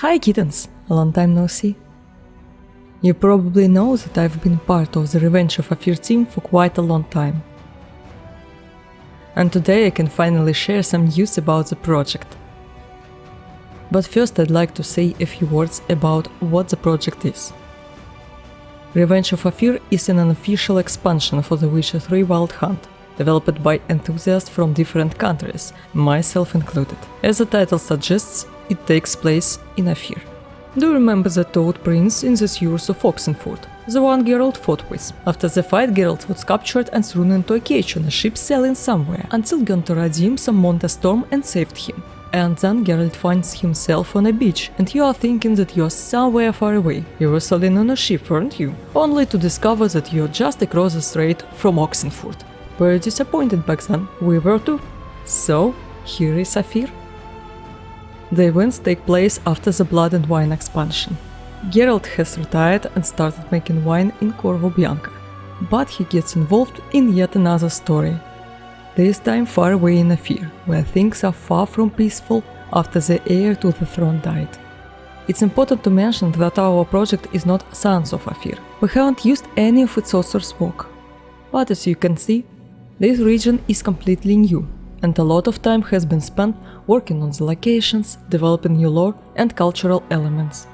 Hi kittens, a long time no see. You probably know that I've been part of the Revenge of Ofir team for quite a long time. And today I can finally share some news about the project. But first I'd like to say a few words about what the project is. Revenge of Ofir is an unofficial expansion for The Witcher 3 Wild Hunt, developed by enthusiasts from different countries, myself included. As the title suggests, it takes place in Ofir. Do you remember the Toad Prince in the sewers of Oxenford? The one Geralt fought with. After the fight, Geralt was captured and thrown into a cage on a ship sailing somewhere, until Gunther Radim summoned a storm and saved him. And then Geralt finds himself on a beach, and you are thinking that you are somewhere far away. You were sailing on a ship, weren't you? Only to discover that you are just across the strait from Oxenford. Were you disappointed back then? We were too. So, here is Ofir. The events take place after the Blood and Wine expansion. Geralt has retired and started making wine in Corvo Bianca, but he gets involved in yet another story. This time far away in Ofir, where things are far from peaceful after the heir to the throne died. It's important to mention that our project is not Sons of Ofir. We haven't used any of its author's work. But as you can see, this region is completely new, and a lot of time has been spent working on the locations, developing new lore and cultural elements.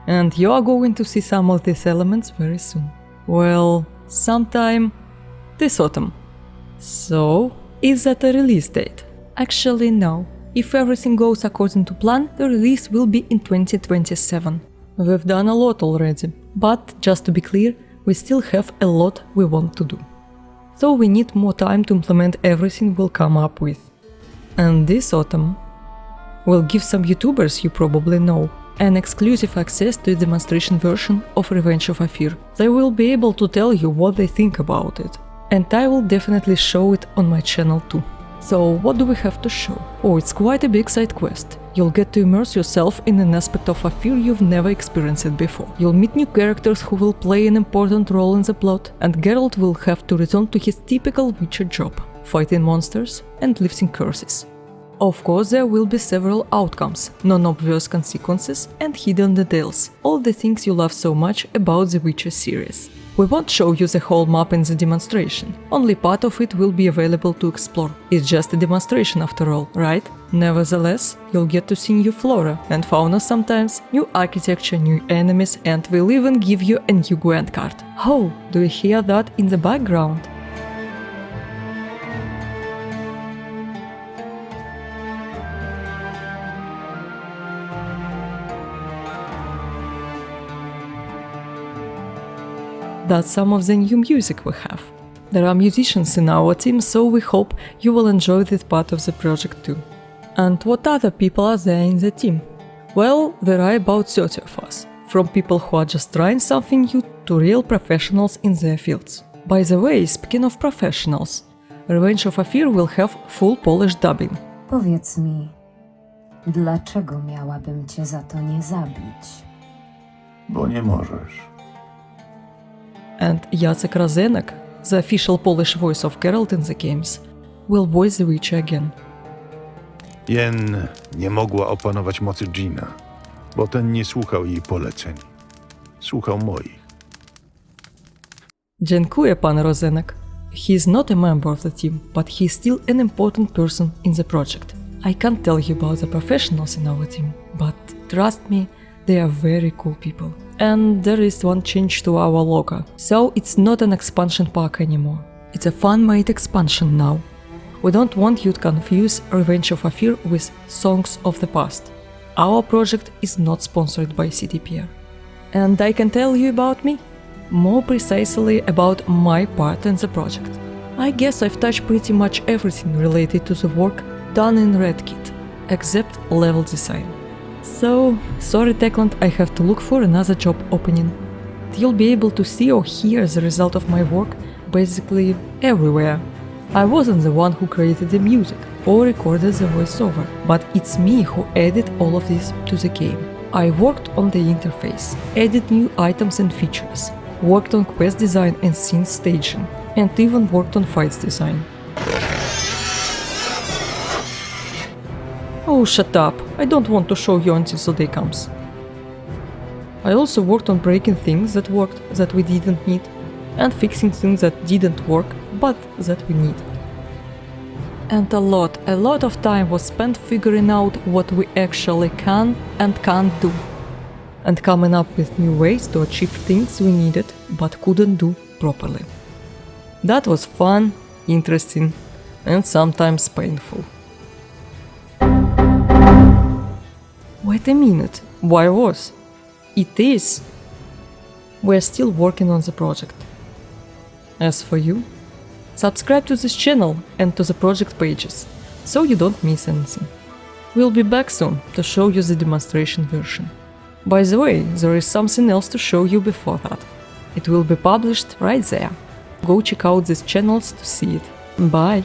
And you are going to see some of these elements very soon. Well, sometime this autumn. So, is that a release date? Actually no. If everything goes according to plan, the release will be in 2027. We've done a lot already, but just to be clear, we still have a lot we want to do. So we need more time to implement everything we'll come up with. And this autumn, we'll give some YouTubers you probably know an exclusive access to a demonstration version of Revenge of Ofir. They will be able to tell you what they think about it. And I will definitely show it on my channel too. So what do we have to show? Oh, it's quite a big side quest. You'll get to immerse yourself in an aspect of Ofir you've never experienced before. You'll meet new characters who will play an important role in the plot, and Geralt will have to return to his typical Witcher job, fighting monsters and lifting curses. Of course, there will be several outcomes, non-obvious consequences and hidden details, all the things you love so much about the Witcher series. We won't show you the whole map in the demonstration, only part of it will be available to explore. It's just a demonstration after all, right? Nevertheless, you'll get to see new flora and fauna sometimes, new architecture, new enemies, and we'll even give you a new Gwent card. Oh, do you hear that in the background? That's some of the new music we have. There are musicians in our team, so we hope you will enjoy this part of the project too. And what other people are there in the team? Well, there are about 30 of us, from people who are just trying something new to real professionals in their fields. By the way, speaking of professionals, Revenge of Ofir will have full Polish dubbing. Powiedz mi, dlaczego miałabym cię za to nie zabić? Bo nie możesz. And Jacek Razenek, the official Polish voice of Geralt in the games, will voice the Witcher again. Jen nie mogła opanować mocy Dżina, bo ten nie słuchał jej poleceń. Słuchał moich. Dziękuję, pan Rozenek. He is not a member of the team, but he is still an important person in the project. I can't tell you about the professionals in our team, but trust me, they are very cool people. And there is one change to our logo, so it's not an expansion pack anymore. It's a fan-made expansion now. We don't want you to confuse Revenge of Ofir with Songs of the Past. Our project is not sponsored by CDPR. And I can tell you about me? More precisely about my part in the project. I guess I've touched pretty much everything related to the work done in REDkit, except level design. So, sorry Techland, I have to look for another job opening. You'll be able to see or hear the result of my work basically everywhere. I wasn't the one who created the music or recorded the voiceover, but it's me who added all of this to the game. I worked on the interface, added new items and features, worked on quest design and scene staging, and even worked on fights design. Oh, shut up. I don't want to show you until the day comes. I also worked on breaking things that worked that we didn't need, and fixing things that didn't work but that we need. And a lot of time was spent figuring out what we actually can and can't do, and coming up with new ways to achieve things we needed but couldn't do properly. That was fun, interesting, and sometimes painful. Wait a minute, why was? It is. We're still working on the project. As for you, subscribe to this channel and to the project pages, so you don't miss anything. We'll be back soon to show you the demonstration version. By the way, there is something else to show you before that. It will be published right there. Go check out these channels to see it. Bye!